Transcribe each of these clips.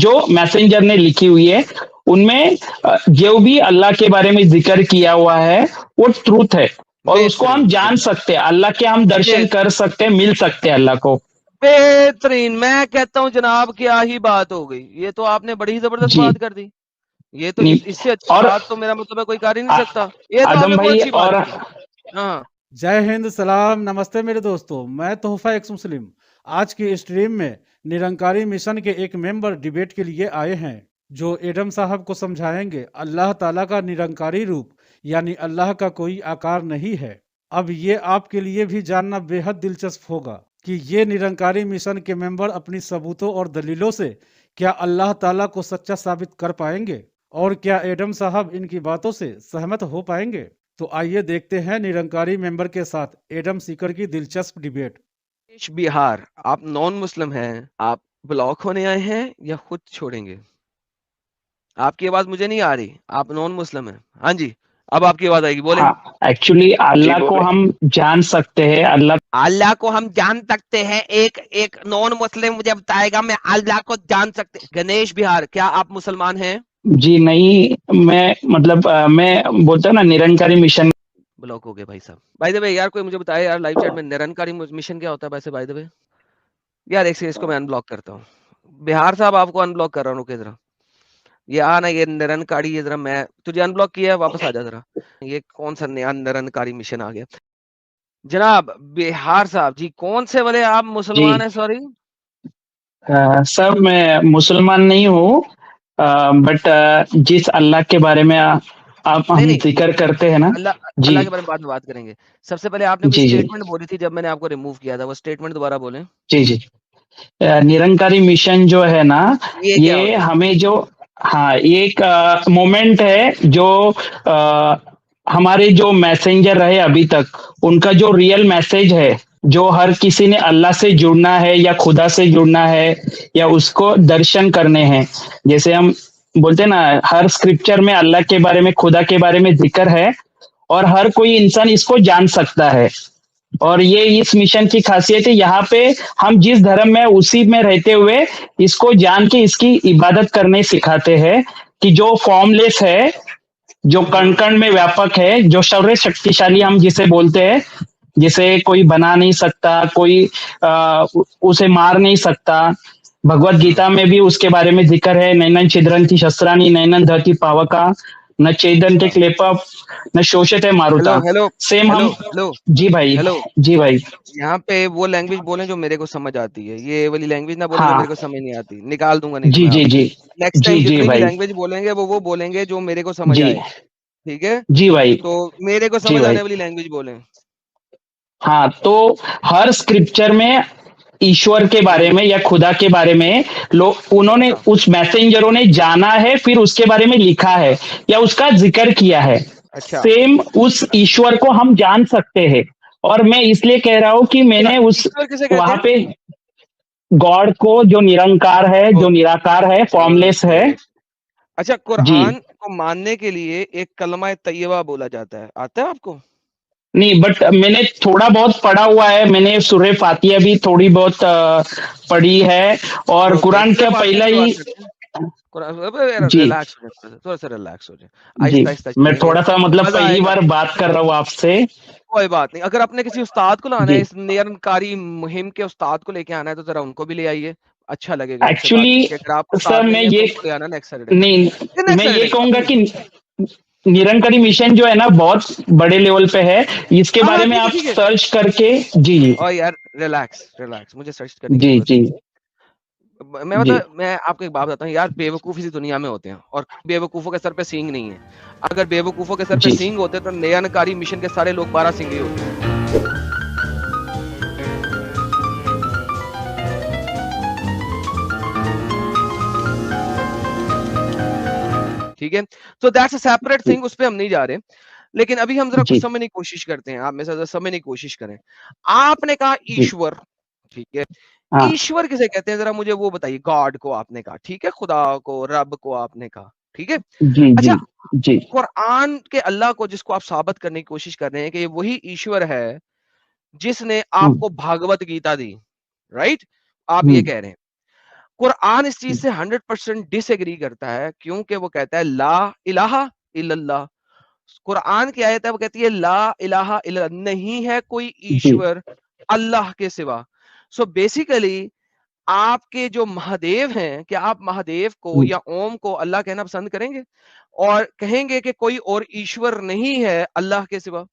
जो मैसेंजर ने लिखी हुई है उनमें जो भी अल्लाह के बारे में जिक्र किया हुआ है वो ट्रूथ है, और उसको हम जान सकते हैं, अल्लाह के हम दर्शन कर सकते हैं, मिल सकते हैं अल्लाह को। बेहतरीन, मैं कहता हूँ जनाब क्या ही बात हो गई, ये तो आपने बड़ी ही जबरदस्त बात कर दी। ये तो इससे अच्छी बात तो मेरा मतलब है कोई कर ही नहीं सकता। ये तो आपने बहुत अच्छी बात की। हाँ, जय हिंद, सलाम, नमस्ते मेरे दोस्तों, मैं तोहफा एक्स मुस्लिम। आज की स्ट्रीम में निरंकारी मिशन के एक मेंबर डिबेट के लिए आए हैं, जो एडम साहब को समझाएंगे अल्लाह ताला का निरंकारी रूप यानी अल्लाह का कोई आकार नहीं है। अब ये आपके लिए भी जानना बेहद दिलचस्प होगा कि ये निरंकारी मिशन के मेंबर अपनी सबूतों और दलीलों से क्या अल्लाह ताला को सच्चा साबित कर पाएंगे, और क्या एडम साहब इनकी बातों से सहमत हो पाएंगे। तो आइए देखते हैं निरंकारी मेंबर के साथ एडम सीकर की दिलचस्प डिबेट। बिहार, आप नॉन मुस्लिम हैं, आप ब्लॉक होने आए हैं या खुद छोड़ेंगे? आपकी आवाज मुझे नहीं आ रही, आप नॉन मुस्लिम हैं। हाँ जी, अब आपकी आवाज आएगी, बोले। एक्चुअली अल्लाह को हम जान सकते हैं, अल्लाह को हम जान सकते हैं। एक नॉन मुस्लिम मुझे बताएगा मैं अल्लाह को जान सकते। गणेश बिहार, क्या आप मुसलमान हैं? जी नहीं, मैं मतलब मैं बोलता हूँ ना निरंकारी मिशन। ब्लॉक हो गए भाई साहब। बाय द वे यार कोई मुझे बताए यार लाइव चैट में निरंकारी मिशन क्या होता है वैसे बाय द वे यार। एक से इसको मैं अनब्लॉक करता हूँ। बिहार साहब आपको अनब्लॉक कर रहा हूँ, रुके जरा। ये आना, ये निरंकारी, ये जरा मैं तुझे अनब्लॉक किया है, वापस आ जा जरा। ये कौन सा नया निरंकारी मिशन आ गया जनाब? बिहार साहब जी, कौन से वाले आप मुसलमान हैं? सॉरी सर, मैं मुसलमान नहीं हूँ, बट जिस अल्लाह के बारे में आप हम जिक्र करते हैं ना, अल्लाह के बारे में बाद में बात करेंगे। सबसे पहले आपने कोई स्टेटमेंट बोली थी जब मैंने आपको रिमूव किया था, वो स्टेटमेंट दोबारा बोलें। जी, निरंकारी मिशन जो है ना, ये हमें जो ये एक मोमेंट है जो हमारे जो मैसेंजर रहे अभी तक, उनका जो रियल मैसेज है, जो हर किसी ने अल्लाह से जुड़ना है या खुदा से जुड़ना है या उसको दर्शन करने हैं। जैसे हम बोलते हैं ना, हर स्क्रिप्चर में अल्लाह के बारे में, खुदा के बारे में जिक्र है, और हर कोई इंसान इसको जान सकता है। और ये इस मिशन की खासियत है, यहाँ पे हम जिस धर्म में उसी में रहते हुए इसको जान के इसकी इबादत करने सिखाते हैं, कि जो फॉर्मलेस है, जो कण कण में व्यापक है, जो सर्व शक्तिशाली हम जिसे बोलते हैं, जिसे कोई बना नहीं सकता, कोई उसे मार नहीं सकता। भगवत गीता में भी उसके बारे में जिक्र है, नैनन छिद्रंती शस्त्राणी नैनन धरती पावका न चेदंते क्लेप न शोषते मारुता। सेम हम जी भाई, जी भाई, यहाँ पे वो लैंग्वेज बोलें जो मेरे को समझ आती है, ये वाली लैंग्वेज ना बोले जो मेरे को समझ नहीं आती, निकाल दूंगा नहीं। जी जी जी, नेक्स्ट टाइम जितनी भी लैंग्वेज बोलेंगे वो बोलेंगे जो मेरे को समझ आए, ठीक है जी भाई। तो मेरे को समझ आने वाली लैंग्वेज बोलें। हाँ, तो हर स्क्रिप्चर में ईश्वर के बारे में या खुदा के बारे में लोग, उन्होंने उस मैसेंजरों ने जाना है, फिर उसके बारे में लिखा है या उसका जिक्र किया है। सेम उस ईश्वर को हम जान सकते हैं, और मैं इसलिए कह रहा हूं कि मैंने उस वहां पे गॉड को, जो निरंकार है, जो निराकार है, फॉर्मलेस है। अच्छा, कुरान को मानने के लिए एक कलमा तैयबा बोला जाता है, आता है आपको? नहीं, बट मैंने थोड़ा बहुत पढ़ा हुआ है, मैंने सूरह फातिहा भी थोड़ी बहुत पढ़ी है, और कुरान का पहला ही रिलैक्स हो जाए, थोड़ा सा रिलैक्स हो जाए, जी, मैं थोड़ा सा मतलब पहली बार बात कर रहा हूँ आपसे। कोई बात नहीं, अगर आपने किसी उस्ताद को लाना है, इस निरंकारी मुहिम के उस्ताद को लेके आना है तो जरा उनको भी ले आइए, अच्छा लगेगा। एक्चुअली सर मैं ये नहीं, मैं ये कहूंगा कि निरंकारी मिशन जो है ना बहुत बड़े लेवल पे है, इसके बारे में आप सर्च करके जी यार रिलैक्स मुझे सर्च करने जी जी। मैं आपको एक बात बताता हूँ यार, बेवकूफ इसी दुनिया में होते हैं और बेवकूफों के सर पे सींग नहीं है। अगर बेवकूफों के सर पे सींग होते तो निरंकारी मिशन के सारे लोग 12 सींगे होते हैं। ठीक है, तो दैट्स अ सेपरेट थिंग, उस पे हम नहीं जा रहे, लेकिन अभी हम जरा कुछ समझने की कोशिश करते हैं। आप मेरे साथ समझने की कोशिश करें। आपने कहा ईश्वर, ठीक है, ईश्वर किसे कहते हैं जरा मुझे वो बताइए। गॉड को आपने कहा, ठीक है, खुदा को, रब को आपने कहा, ठीक है। अच्छा, कुरान के अल्लाह को जिसको आप साबित करने की कोशिश कर रहे हैं कि ये वही ईश्वर है जिसने आपको भागवत गीता दी, राइट? आप ये कह रहे हैं। कुरान इस चीज से 100% डिसएग्री करता है, क्योंकि वो कहता है ला इलाहा इल्लल्लाह। कुरान की आयत है, वो कहती है ला इलाहा इल्लल्लाह, नहीं है कोई ईश्वर अल्लाह के सिवा। सो बेसिकली आपके जो महादेव हैं, क्या आप महादेव को या ओम को अल्लाह कहना पसंद करेंगे और कहेंगे कि कोई और ईश्वर नहीं है अल्लाह के सिवा?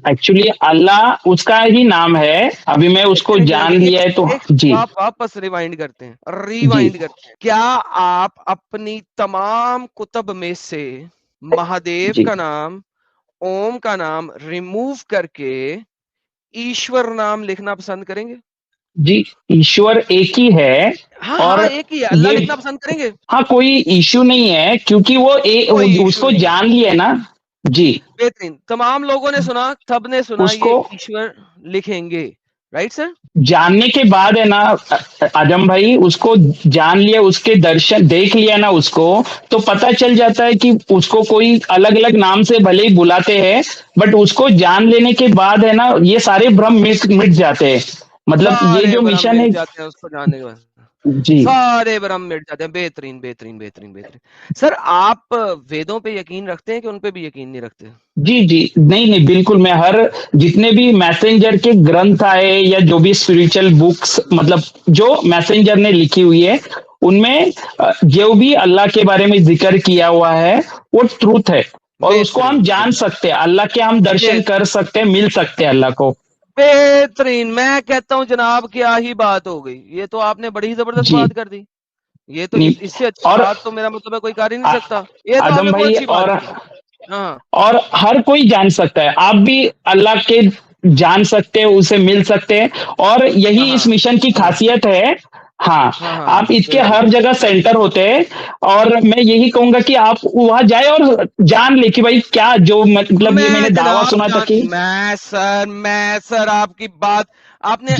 एक्चुअली अल्लाह उसका ही नाम है, अभी मैं उसको जान लिया है तो जी। वापस रिवाइंड करते हैं, रिवाइंड करते हैं। क्या आप अपनी तमाम कुतब में से महादेव का नाम, ओम का नाम रिमूव करके ईश्वर नाम लिखना पसंद करेंगे? जी, ईश्वर एक ही है। हाँ, और हाँ, एक ही है, अल्लाह लिखना पसंद करेंगे? हाँ, कोई इश्यू नहीं है, क्योंकि वो उसको जान लिया ना जी। बेहतरीन, तमाम लोगों ने सुना, सबने सुना, ये ईश्वर लिखेंगे, राइट सर? जानने के बाद है ना आजम भाई, उसको जान लिया, उसके दर्शन देख लिया ना उसको, तो पता चल जाता है कि उसको कोई अलग अलग नाम से भले ही बुलाते हैं, बट उसको जान लेने के बाद है ना ये सारे भ्रम मिट जाते हैं। मतलब ये जो मिशन है उसको जानने के बाद जी, सारे भ्रम मिट जाते हैं। बेहतरीन बेहतरीन बेहतरीन बेहतरीन। सर, आप वेदों पे यकीन रखते हैं कि उन पे भी यकीन नहीं रखते? जी जी, नहीं बिल्कुल, मैं हर जितने भी मैसेंजर के ग्रंथ आए या जो भी स्पिरिचुअल बुक्स, मतलब जो मैसेंजर ने लिखी हुई है, उनमें जो भी अल्लाह के बारे में जिक्र किया हुआ है वो ट्रूथ है, और उसको हम जान सकते हैं, अल्लाह के हम दर्शन कर सकते हैं, मिल सकते हैं अल्लाह को। बेहतरीन, मैं कहता हूँ जनाब क्या ही बात हो गई, ये तो आपने बड़ी ही जबरदस्त बात कर दी। ये तो इससे अच्छी बात तो मेरा मतलब है कोई कर ही नहीं सकता। ये तो आपने बहुत अच्छी बात की। हाँ, और हर कोई जान सकता है, आप भी अल्लाह के जान सकते हैं, उसे मिल सकते हैं, और यही इस मिशन की खासियत है। हाँ, आप इसके हर जगह सेंटर होते हैं, और मैं यही कहूंगा कि आप वहां जाए और जान ले कि भाई क्या, जो मतलब ये मैंने दावा सुना था कि मैं सर आपकी बात, आपने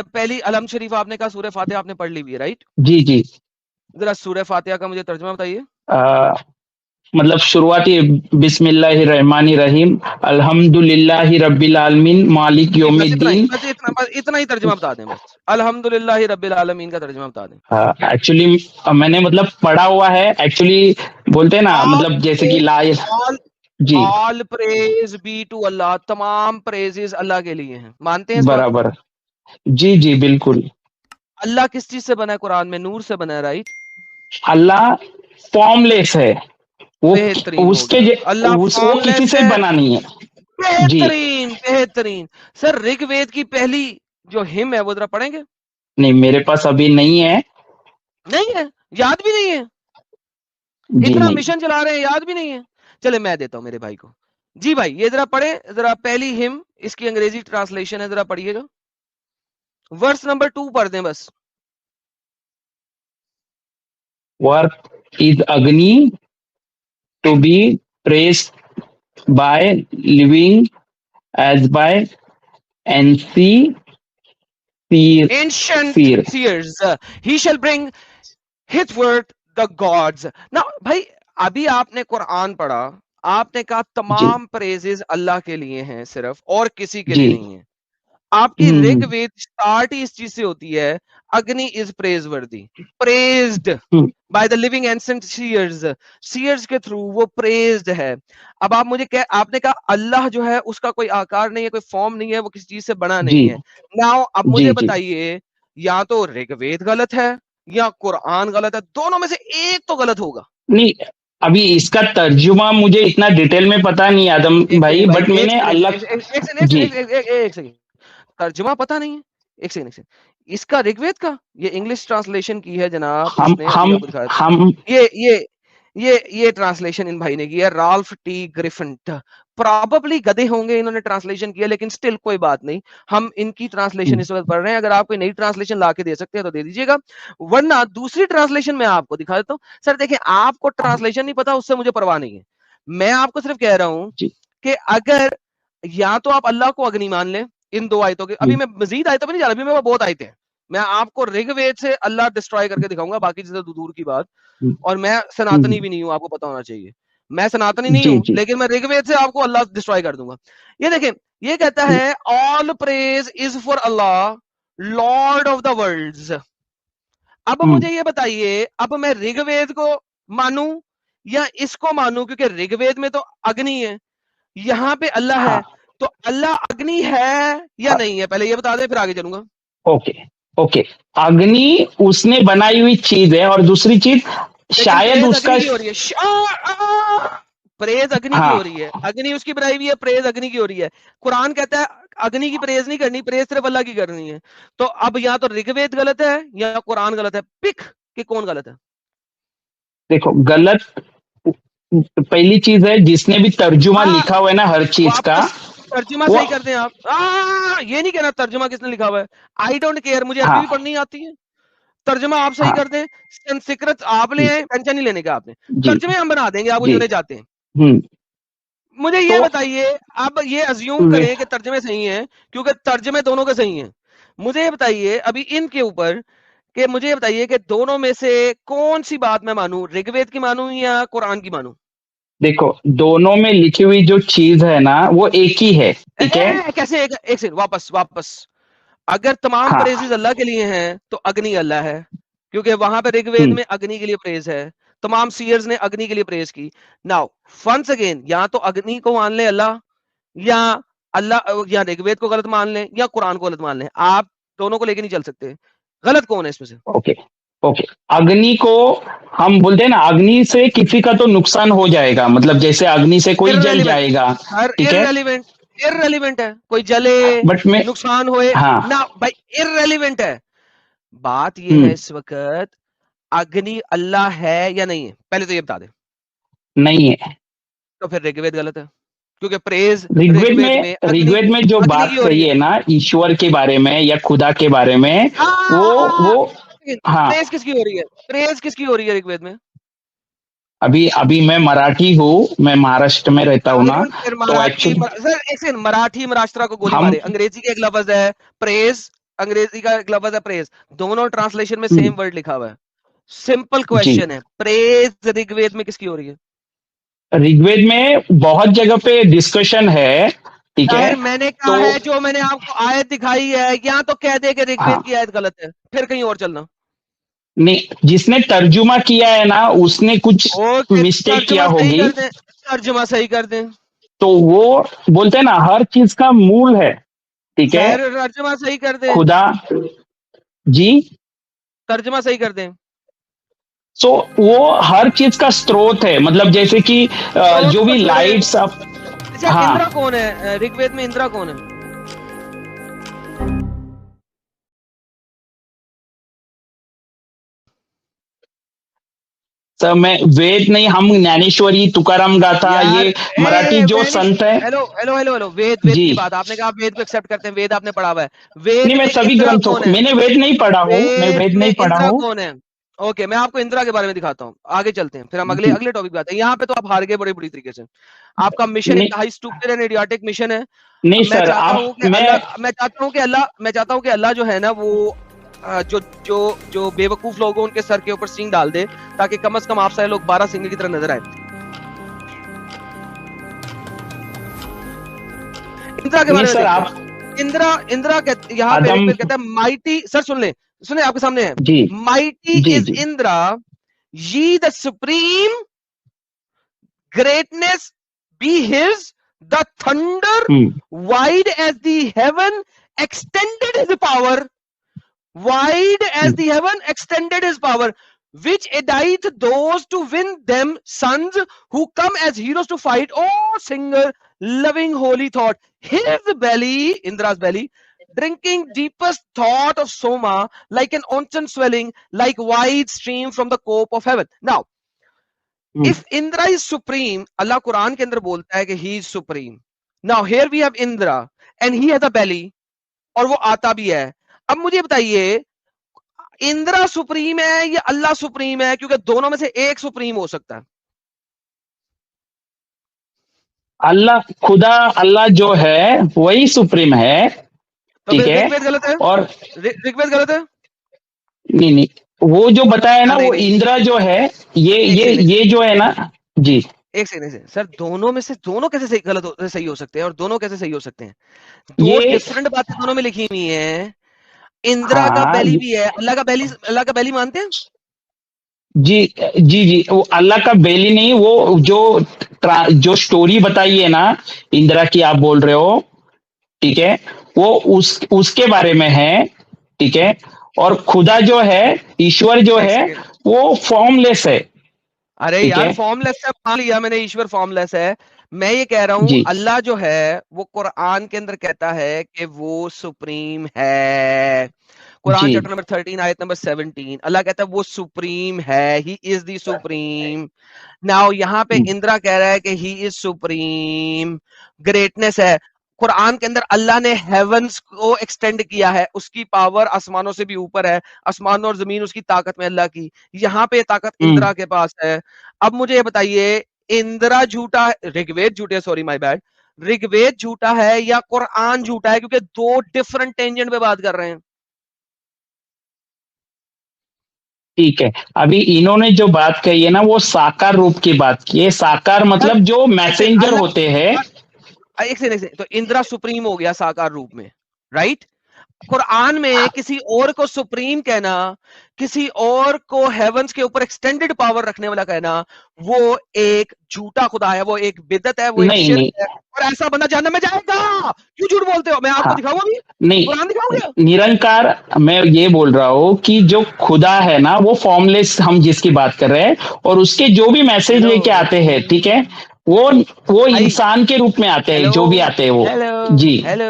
पहली अलम शरीफ आपने कहा, सूरह फातिहा आपने पढ़ ली हुई है, राइट? जी जी। जरा सूरह फातिहा का मुझे तर्जुमा बताइए। मतलब शुरुआती बिस्मिल्लाहिर्रहमानिर्रहीम अल्हम्दुलिल्लाहि रब्बिल आलमीन मालिक यौमिद्दीन, इतना ही तर्जुमा बता दें बस, अल्हम्दुलिल्लाहि रब्बिल आलमीन का तर्जुमा बता दें। एक्चुअली मैंने मतलब पढ़ा हुआ है, एक्चुअली बोलते हैं ना, मतलब जैसे कि जी, all praise be to Allah, तमाम प्रेजेस अल्लाह के लिए हैं, मानते हैं? बराबर, जी जी बिल्कुल। अल्लाह किस चीज से बना है? कुरान में नूर से बना है, राइट? अल्लाह फॉर्मलेस है, वो उसके वो किसी से बना नहीं है। बेहतरीन बेहतरीन। सर, ऋग्वेद की पहली जो हिम है वो जरा पढ़ेंगे? नहीं, मेरे पास अभी नहीं है। नहीं है? याद भी नहीं है? इतना मिशन चला रहे हैं, याद भी नहीं है? चले मैं देता हूं मेरे भाई को। जी भाई, ये जरा पढ़े, जरा पहली हिम, इसकी अंग्रेजी ट्रांसलेशन है, जरा पढ़िएगा। वर्स नंबर 2 पढ़ दें बस। Work is Agni to be praised by living as by ancient seers. He shall bring hitward the gods. Now भाई, अभी आपने कुरान पढ़ा, आपने कहा तमाम प्रेजेस अल्लाह के लिए हैं सिर्फ, और किसी के लिए नहीं है। आपकी ऋग्वेद स्टार्ट ही इस चीज से होती है, Agni is praiseworthy, praised by the living ancient seers, seers के थ्रू वो प्रेज्ड है। अब आप मुझे आपने कहा अल्लाह जो है उसका कोई आकार नहीं है, कोई फॉर्म नहीं है, वो किसी चीज से बना नहीं है। नाउ अब मुझे बताइए, या तो ऋग्वेद गलत है या कुरान गलत है, दोनों में से एक तो गलत होगा। नहीं, अभी इसका तर्जुमा मुझे इतना डिटेल में पता नहीं आदम भाई, बट मैंने अल्लाह तर्जुमा पता नहीं है, एक सेकंड, इसका ऋग्वेद का ये इंग्लिश ट्रांसलेशन की है जनाब, हम ये ट्रांसलेशन इन भाई ने की है, राल्फ टी ग्रिफिन। प्रॉबेबली गधे होंगे, इन्होंने ट्रांसलेशन किया, लेकिन स्टिल कोई बात नहीं, हम इनकी ट्रांसलेशन इस वक्त पढ़ रहे हैं। अगर आप कोई नई ट्रांसलेशन ला के दे सकते हैं तो दे दीजिएगा, वरना दूसरी ट्रांसलेशन मैं आपको दिखा देता हूँ। सर देखिए, आपको ट्रांसलेशन नहीं पता, उससे मुझे परवाह नहीं है, मैं आपको सिर्फ कह रहा हूँ कि अगर या तो आप अल्लाह को अग्नि मान लें इन दो आयतों के, अभी मैं मजीद आयतों पे नहीं जा रहा, अभी मैं बहुत आयतें हैं, मैं आपको ऋग्वेद से अल्लाह डिस्ट्रॉय करके दिखाऊंगा, बाकी चीजें दूर की बात। और मैं सनातनी भी नहीं हूं, आपको पता होना चाहिए, मैं सनातनी नहीं हूं, लेकिन मैं ऋग्वेद से आपको अल्लाह डिस्ट्रॉय कर दूंगा। ये देखें, ये कहता है all praise is for Allah lord of the worlds. अब मुझे ये बताइए, अब मैं ऋग्वेद को मानूं या इसको मानूं? क्योंकि ऋग्वेद में तो अग्नि है, यहाँ पे अल्लाह है, तो अल्लाह अग्नि है या नहीं है, पहले ये बता दे, फिर आगे चलूंगा। ओके ओके, अग्नि उसने बनाई हुई चीज है, और दूसरी चीज शायद उसका हो रही है, प्रेज अग्नि की हो रही है, अग्नि उसकी बनाई हुई है, प्रेज अग्नि की हो रही है। कुरान कहता है अग्नि की प्रेज नहीं करनी, प्रेज सिर्फ अल्लाह की करनी है। तो अब या तो ऋग्वेद गलत है या कुरान गलत है, पिक कि कौन गलत है। देखो, गलत पहली चीज है, जिसने भी तर्जुमा लिखा हुआ है ना हर चीज का, तर्जुमा सही कर दें आप। ये नहीं कहना तर्जुमा किसने लिखा हुआ है, आई डोंट केयर, मुझे अरबी भी पढ़नी आती है। तर्जुमा आप सही कर दें, संस्कृत आप ले आए, टेंशन नहीं लेने का आपने, तर्जुमे हम बना देंगे, आप उन्हें जाते हैं। मुझे ये बताइए, अब ये अज्यूम करें कि तर्जुमे सही हैं, क्योंकि तर्जुमे दोनों के सही हैं। मुझे ये बताइए अभी इनके ऊपर कि मुझे ये बताइए कि दोनों में से कौन सी बात मैं मानूं, ऋग्वेद की मानूं या कुरान की मानूं? देखो, दोनों में लिखी हुई जो चीज है ना वो एक ही है, ठीक है? कैसे? एक सेकंड, वापस अगर तमाम प्रेजेस अल्लाह के लिए हैं तो अग्नि अल्लाह है, क्योंकि वहां पे ऋग्वेद में अग्नि के लिए प्रेज है, तमाम सीयर्स ने अग्नि के लिए प्रेज की। नाउ वंस अगेन, या तो अग्नि को मान ले अल्लाह, या अल्लाह या ऋग्वेद को गलत मान लें, या कुरान को गलत मान लें, आप दोनों को लेके नहीं चल सकते। गलत कौन है इसमें से? ओके ओके, अग्नि को हम बोलते हैं ना, अग्नि से किसी का तो नुकसान हो जाएगा, मतलब जैसे अग्नि से कोई जल जाएगा, ठीक है? इररेलेवेंट है, कोई जले बट में नुकसान होए ना भाई, इररेलेवेंट है। बात ये है इस वक्त, अग्नि अल्लाह है या नहीं है, पहले तो ये बता दे। नहीं है, तो फिर ऋग्वेद गलत है, क्योंकि प्रेज ऋग्वेद में जो बात कही है ना ईश्वर के बारे में या खुदा के बारे में, वो प्रेज किसकी हो रही है, प्रेज किसकी हो रही है ऋग्वेद में? अभी मैं मराठी हूँ, मैं महाराष्ट्र में रहता हूँ ना, तो एक्चुअली सर मराठी महाराष्ट्र को गोली मारे, अंग्रेजी का एक लफ्ज है प्रेज, अंग्रेजी का एक लफ्ज है प्रेज, दोनों ट्रांसलेशन में सेम वर्ड लिखा हुआ है। सिंपल क्वेश्चन है, प्रेज ऋग्वेद में किसकी हो रही है? ऋग्वेद में बहुत जगह पे डिस्कशन है, ठीक है? मैंने कहा है, जो मैंने आपको आयत दिखाई है, या तो कह दे कि ऋग्वेद की आयत गलत है, फिर कहीं और चलना। नहीं, जिसने तर्जुमा किया है ना उसने कुछ मिस्टेक किया होगी, तर्जुमा सही कर दें। तो वो बोलते हैं ना हर चीज का मूल है, ठीक है? तर्जुमा सही कर दें, खुदा जी, तर्जुमा सही कर दें। सो वो हर चीज का स्रोत है, मतलब जैसे कि जो भी लाइट्स अब इंद्रा कौन है ऋग्वेद में, इंद्रा कौन है? सर मैं वेद नहीं, हम ज्ञानेश्वरी, तुकाराम गाथा, ये मराठी जो संत है। हेलो वेद की बात आपने कहा, वेद को एक्सेप्ट करते हैं, वेद आपने पढ़ा हुआ है, वेद नहीं, मैं सभी ग्रंथों, मैंने वेद नहीं पढ़ा हूँ, मैं वेद नहीं पढ़ा हूँ। कौन है? ओके, मैं आपको इंदिरा के बारे में दिखाता हूँ, आगे चलते हैं, फिर हम अगले टॉपिक पे आते हैं। यहाँ पे तो आप हार गए बड़ी बुरी तरीके से, आपका मिशन एक high stupid and idiotic mission है। नहीं सर, मैं चाहता हूँ कि अल्लाह जो है ना वो जो बेवकूफ लोग हैं उनके सर के ऊपर सींग डाल दे, ताकि कम से कम आप सारे लोग 12 सिंह की तरह नजर आए। इंदिरा के बारे में आप इंदिरा यहाँ पे कहता है माइटी, सर सुने आपके सामने है, mighty is Indira, ye the supreme greatness be his, the thunder wide as the heaven extended his power, wide as the heaven extended his power, which aideth those to win them sons who come as heroes to fight. Oh singer loving holy thought, his belly, Indra's belly, drinking deepest thought of Soma, like an onsen swelling, like wide stream from the cope of heaven. Now, if Indra is supreme, Allah Quran के अंदर बोलता है कि he is supreme. Now here we have Indra and he has a belly, और वो आता भी है। अब मुझे बताइए, इंद्रा सुप्रीम है या अल्लाह सुप्रीम है? क्योंकि दोनों में से एक सुप्रीम हो सकता है। अल्लाह, खुदा अल्लाह जो है वही सुप्रीम है, ठीक है? ऋग्वेद गलत है, और ऋग्वेद गलत है। नहीं, वो जो बताया ना वो इंद्रा जो है, ये जो है ना जी। एक सेकंड से सर, दोनों में से दोनों कैसे सही हो सकते हैं, और दोनों कैसे सही हो सकते हैं? दो डिफरेंट बातें दोनों में लिखी हुई हैं। इंदिरा का हाँ बेली भी है, अल्लाह का बेली मानते हैं? जी जी जी, वो अल्लाह का बेली नहीं, वो जो स्टोरी बताई है ना इंदिरा की आप बोल रहे हो, ठीक है, वो उसके बारे में है, ठीक है। और खुदा जो है, ईश्वर जो एक है, सेकेंड, वो फॉर्मलेस है, अरे ठीक यार है। फॉर्मलेस है, मान लिया मैंने, ईश्वर फॉर्मलेस है। मैं ये कह रहा हूं जी अल्लाह जो है वो कुरान के अंदर कहता है कि वो सुप्रीम है। कुरान जी चैप्टर नंबर 13 आयत नंबर 17 अल्लाह कहता है वो सुप्रीम है, he is the supreme. Now यहाँ पे इंदिरा कह रहा है कि ही इज सुप्रीम, ग्रेटनेस है। कुरान के अंदर अल्लाह ने हेवंस को एक्सटेंड किया है, उसकी पावर आसमानों से भी ऊपर है, आसमान और जमीन उसकी ताकत में अल्लाह की। यहाँ पे ताकत इंदिरा के पास है। अब मुझे ये बताइए, इंदिरा झूठा, ऋग्वेद झूठे, सॉरी माय बैड, ऋग्वेद झूठा है या कुरान झूठा है? क्योंकि दो डिफरेंट टेंजेंट पे बात कर रहे हैं। ठीक है। अभी इन्होंने जो बात कही है ना, वो साकार रूप की बात की है। साकार यार मतलब जो मैसेंजर अल्लाह, होते हैं। एक सेकंड, तो इंदिरा सुप्रीम हो गया साकार रूप में, राइट? कुरान में किसी और को सुप्रीम कहना, किसी और को हेवंस के ऊपर एक्सटेंडेड पावर रखने वाला कहना, वो एक झूठा खुदा है, वो एक बिदत है, वो एक नहीं शिर्क नहीं, है, और ऐसा बंदा जहन्नम में जाएगा। क्यों झूठ बोलते हो? मैं आपको हाँ, दिखाऊंगा भी, नहीं, कुरान दिखाओगे? निरंकार, मैं ये बोल रहा हूँ कि जो खुदा है ना, वो फॉर्मलेस हम जिसकी बात कर रहे हैं, और उसके जो भी मैसेज हेलो लेके आते हैं, ठीक है, वो भाई, इंसान के रूप में आते हैं, हेलो जो भी आते हैं वो। हेलो जी हेलो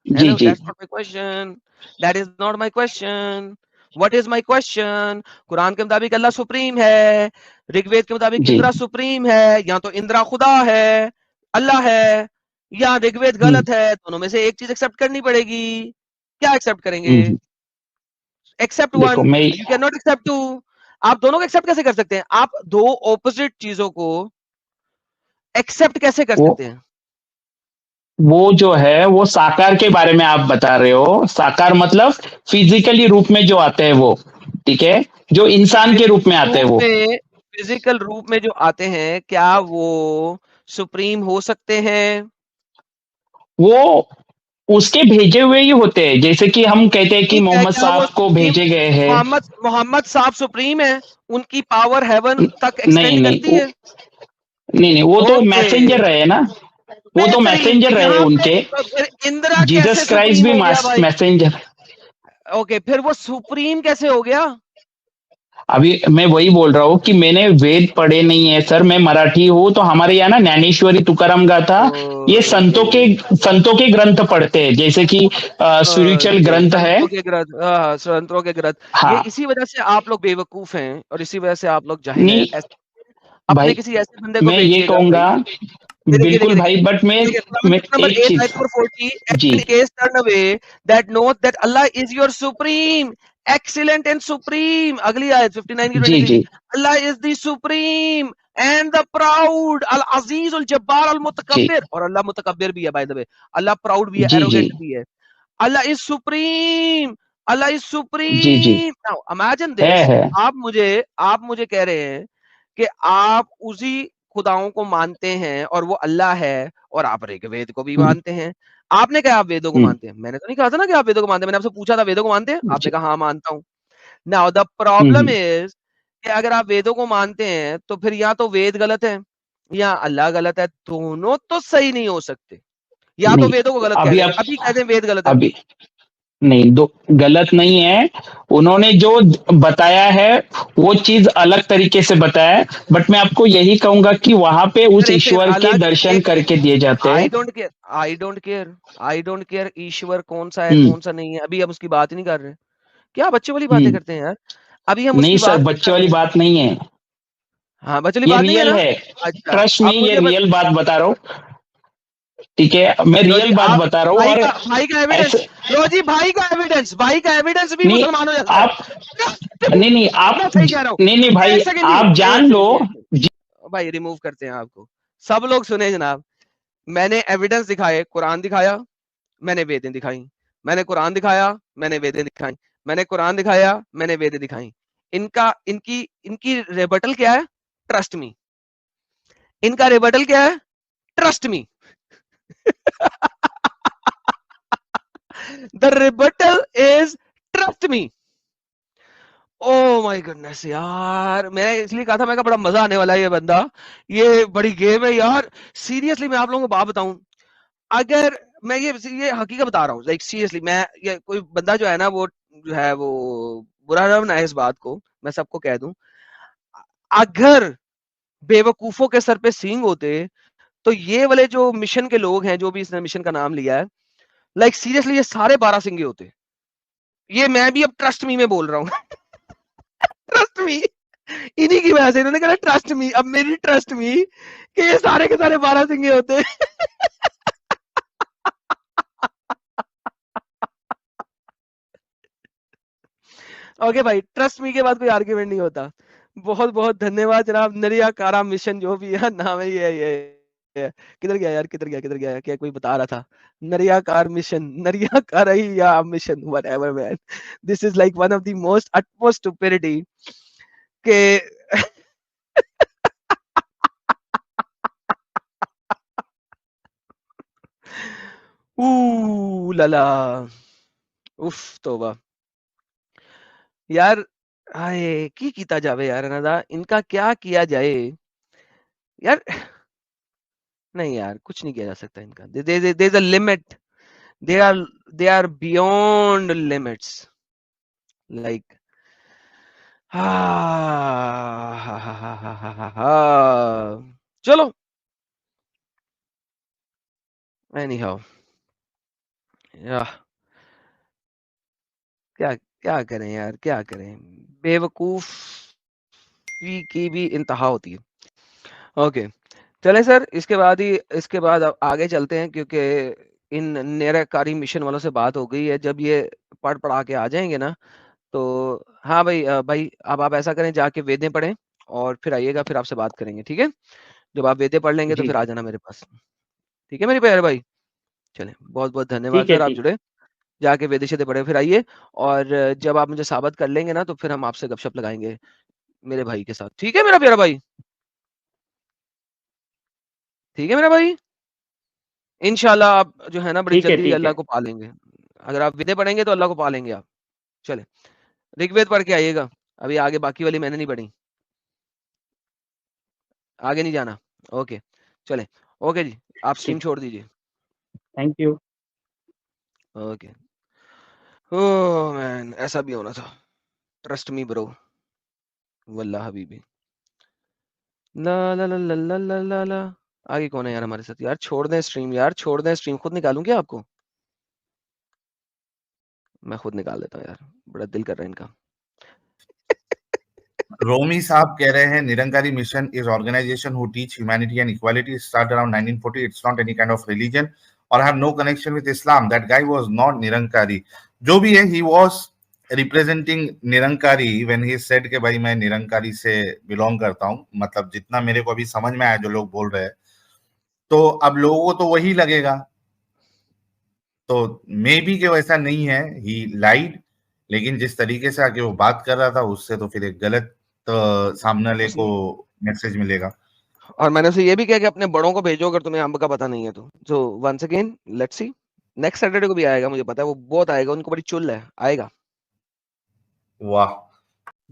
जी हेलो, जी that's not my question, that is not my question. What is my question? कुरान के मुताबिक अल्लाह सुप्रीम है, ऋग्वेद के मुताबिक जी। इंद्रा सुप्रीम है। या तो इंद्रा खुदा है, अल्लाह है, या ऋग्वेद हम्म गलत है। दोनों में से एक चीज एक्सेप्ट करनी पड़ेगी। क्या एक्सेप्ट करेंगे? हम्म। एक्सेप्ट देखो वन, मैं, you can not accept two. आप दोनों को एक्सेप्ट कैसे कर सकते हैं? आप दो ऑपोजिट चीजों को एक्सेप्ट कैसे कर वो सकते हैं? वो जो है, वो साकार के बारे में आप बता रहे हो। साकार मतलब फिजिकली रूप में जो आते हैं वो, ठीक है, जो इंसान के रूप में आते हैं वो। फिजिकल रूप में जो आते हैं, क्या वो सुप्रीम हो सकते हैं? वो उसके भेजे हुए ही होते हैं, जैसे कि हम कहते हैं कि ठीक है, मोहम्मद क्या वो साहब को सुप्रीम, भेजे गए हैं। मोहम्मद मोहम्मद साहब सुप्रीम है? उनकी पावर हेवन तक नहीं एक्सटेंड नहीं करती है? नहीं नहीं, वो तो ओके, मैसेंजर रहे ना, वो तो बेहतरीन। तो मैसेंजर रहे यहाँ पे उनके। तो फिर इंदिरा कैसे जीसस क्राइस्ट सुप्रीम भी हो गया भाई? मैसेंजर। ओके, फिर वो सुप्रीम कैसे हो गया? अभी मैं वही बोल रहा हूँ कि मैंने वेद पढ़े नहीं है सर, मैं मराठी हूँ, तो हमारे यहाँ ना ज्ञानेश्वरी तुकाराम गाथा, ये ओके संतों के ग्रंथ पढ़ते हैं, जैसे कि स्पिरिचुअल ओके, ग्रंथ है। संतों के ग्रंथ, हाँ, संतों के ग्रंथ। ये हाँ। इसी वजह से आप लोग बेवकूफ हैं और इसी वजह से आप लोग जाहिल हैं। नहीं अपने भाई, किसी ऐसे बंदे को मैं ये भेजिएगा भाई। कहूंगा, ये देखिए बिल्कुल देखिए भाई, देखिए, बट देखिए कुरान मैं नंबर एक 8 चीज। आयत नंबर 40, जी and case turn away that note that Allah is your supreme, excellent and supreme। अगली आयत 59 की जी 23, जी Allah is the supreme and the proud, al aziz al jabbar al ji mutakabbir। और अल्लाह मुतकब्बिर भी है, by the way, Allah proud भी है, जी जी arrogant भी है। Allah is supreme, Allah is ji ji, supreme। Now imagine this, है। आप मुझे कह रहे हैं कि आप उसी खुदाओं को मानते हैं और वो अल्लाह है, और आप ऋग्वेद को भी हम्म मानते हैं। आपने कहा आप वेदों को हम्म, मानते हैं, मैंने तो नहीं कहा था ना कि आप वेदों को मानते हैं। मैंने आपसे पूछा था वेदों को मानते हैं, आपने जी, कहा हाँ मानता हूं। Now the problem hmm. Is कि अगर आप वेदों को मानते हैं तो फिर या तो वेद गलत है या अल्लाह गलत है, दोनों तो सही नहीं हो सकते। या तो नहीं, वेदों को गलत कह अभी दें, आप, अभी कह दें वेद गलत है। अभी नहीं, दो गलत नहीं है। उन्होंने जो बताया है, वो चीज अलग तरीके से बताया है, बट मैं आपको यही कहूंगा कि वहां पे उस फिर एक सेकंड, ईश्वर के अलग, दर्शन एक करके दिए जाते आई हैं। Don't care, I don't care, I don't care ईश्वर कौन सा है हम्म कौन सा नहीं है, अभी हम उसकी बात ही नहीं कर रहे। क्या बच्चों वाली बातें हम्म। करते हैं यार? अभी हम नहीं उसकी सर, बात नहीं बच्चे कर वाली रहे। बात नहीं है, हाँ, बच्चों वाली ये बात नहीं है रियल ना? है। अच्छा, ट्रस्ट में, अब ये मुझे रियल बात बता रहा हूँ, ठीक है, मैं लो जी, रियल बात आप बता रहा हूँ। और भाई का एविडेंस, ऐसे लो जी, भाई का एविडेंस भी नहीं, मुसलमानों जैसा है। आप, नहीं नहीं आप, मैं सही कह रहा हूँ। नहीं नहीं भाई, एक सेकंड जी, आप जान एक लो। सेकंड जी, भाई रिमूव करते हैं आपको। सब लोग सुने जनाब, मैंने एविडेंस दिखाए, कुरान दिखाया, मैंने वेदें दिखाई, मैंने कुरान दिखाया, मैंने वेदें दिखाई, मैंने कुरान दिखाया, मैंने वेदें दिखाई। इनका इनकी इनकी रिबटल क्या है? Trust me. इनका रिबटल क्या है? Trust me. The rebuttal is trust me. Oh my goodness यार, मैं इसलिए कहा था, मैं कहा बड़ा मजा आने वाला है ये बंदा, ये बड़ी गेम है यार। सीरियसली मैं आप लोगों को बात बताऊं, अगर मैं ये हकीकत बता रहा हूँ, लाइक सीरियसली, मैं ये कोई बंदा जो है ना, वो जो है वो बुरा ना बनाए इस बात को, मैं सबको कह दूं, अगर बेवकूफों के सर पे सींग होते तो ये वाले जो मिशन के लोग हैं, जो भी इसने मिशन का नाम लिया है, लाइक सीरियसली ये सारे 12 सिंगे होते। ये मैं भी अब ट्रस्ट मी में बोल रहा हूँ। ट्रस्ट मी, इन्हीं की वजह से इन्होंने कहा ट्रस्ट मी, अब मेरी ट्रस्ट मी कि ये सारे के सारे 12 सिंगे होते। ओके भाई, ट्रस्ट मी के बाद कोई आर्ग्यूमेंट नहीं होता। बहुत बहुत धन्यवाद जनाब। नरिया कारा मिशन जो भी है नाम है, ये किधर गया यार, किधर गया, क्या कोई बता रहा था, नरिया कार मिशन, नरिया कार ही या mission, whatever man, this is like one of the most utmost stupidity के लाला, उफ तौबा यार, हाय की कीता जावे यार, अनादा इनका क्या किया जाए यार। नहीं यार, कुछ नहीं किया जा सकता इनका, there is a limit, they are they are beyond limits, like हा चलो, anyhow, या क्या क्या करें यार, क्या करें, बेवकूफ की भी इंतहा होती है। ओके चलें सर, इसके बाद अब आगे चलते हैं, क्योंकि इन निरकारी मिशन वालों से बात हो गई है। जब ये पढ़ पढ़ा के आ जाएंगे ना, तो हाँ भाई, भाई अब आप ऐसा करें, जाके वेदें पढ़ें और फिर आइएगा, फिर आपसे बात करेंगे, ठीक है? जब आप वेदें पढ़ लेंगे तो जी फिर आ जाना मेरे पास, ठीक है मेरे प्यारे भाई? चलें, बहुत बहुत धन्यवाद ठीक है सर, आप ठीक। जुड़े, जाके वेदें शेदें पढ़े फिर आइए। और जब आप मुझे साबित कर लेंगे ना, तो फिर हम आपसे गपशप लगाएंगे मेरे भाई के साथ, ठीक है मेरा प्यारा भाई? ठीक है मेरा भाई? इंशाल्लाह आप जो है ना, बड़ी ठीक है जल्दी ठीक अल्लाह है। को पा लेंगे। अगर आप वेदें पढ़ेंगे तो अल्लाह को पा लेंगे आप। चले, ऋग्वेद पढ़ के आइएगा, अभी आगे बाकी वाली मैंने नहीं पढ़ी, आगे नहीं जाना। ओके चले, ओके जी, आप स्ट्रीम ठीक। छोड़ दीजिए। Thank you. Okay. Oh man, ऐसा भी होना था, ट्रस्ट मी ब्रो, वल्लाह हबीबी। ला ला ला ला ला ला ला ला। आगे कौन है यार हमारे साथ? यार छोड़ दें स्ट्रीम, यार छोड़ दें स्ट्रीम, खुद निकालूं क्या आपको? मैं खुद निकाल देता हूँ यार, बड़ा दिल कर रहा है इनका। रोमी साहब कह रहे हैं Nirankari mission is organisation who teach humanity and equality, start around 1940, it's not any kind of religion और have no connection with Islam, that guy was not Nirankari. जो भी है, he was representing Nirankari when he said के भाई मैं निरंकारी से belong करता हूं, मतलब जितना मेरे को अभी समझ में आया जो लोग बोल रहे हैं, तो अब लोगों को तो वही लगेगा, तो मे बी कि वैसा नहीं है, ही लाइड, लेकिन जिस तरीके से आके वो बात कर रहा था उससे तो फिर एक गलत सामने वाले को मैसेज मिलेगा। और मैंने उसे ये भी कहा कि अपने बड़ों को भेजो अगर तुम्हें अंब का पता नहीं है तो। So once again let's see, next Saturday को भी आएगा, मुझे पता है वो बहुत आएगा, उनको बड़ी चुल है, आएगा। वाह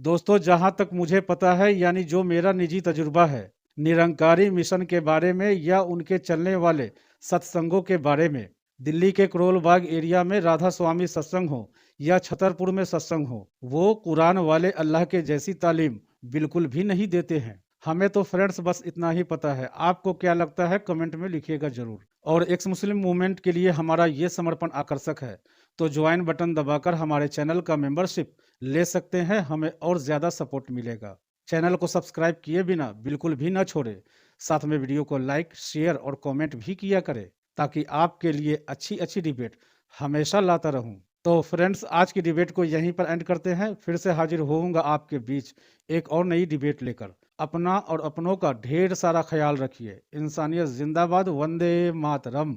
दोस्तों, जहां तक मुझे पता है, यानी जो मेरा निजी तजुर्बा है निरंकारी मिशन के बारे में या उनके चलने वाले सत्संगों के बारे में, दिल्ली के करोल बाग एरिया में राधा स्वामी सत्संग हो या छतरपुर में सत्संग हो, वो कुरान वाले अल्लाह के जैसी तालीम बिल्कुल भी नहीं देते हैं। हमें तो फ्रेंड्स बस इतना ही पता है। आपको क्या लगता है कमेंट में लिखिएगा जरूर। और एक्स मुस्लिम मूवमेंट के लिए हमारा ये समर्पण आकर्षक है, तो ज्वाइन बटन दबाकर हमारे चैनल का मेंबरशिप ले सकते हैं, हमें और ज्यादा सपोर्ट मिलेगा। चैनल को सब्सक्राइब किए बिना बिल्कुल भी ना छोड़े, साथ में वीडियो को लाइक शेयर और कमेंट भी किया करें, ताकि आपके लिए अच्छी अच्छी डिबेट हमेशा लाता रहूं। तो फ्रेंड्स, आज की डिबेट को यहीं पर एंड करते हैं। फिर से हाजिर होऊंगा आपके बीच एक और नई डिबेट लेकर। अपना और अपनों का ढेर सारा ख्याल रखिए। इंसानियत जिंदाबाद, वंदे मातरम।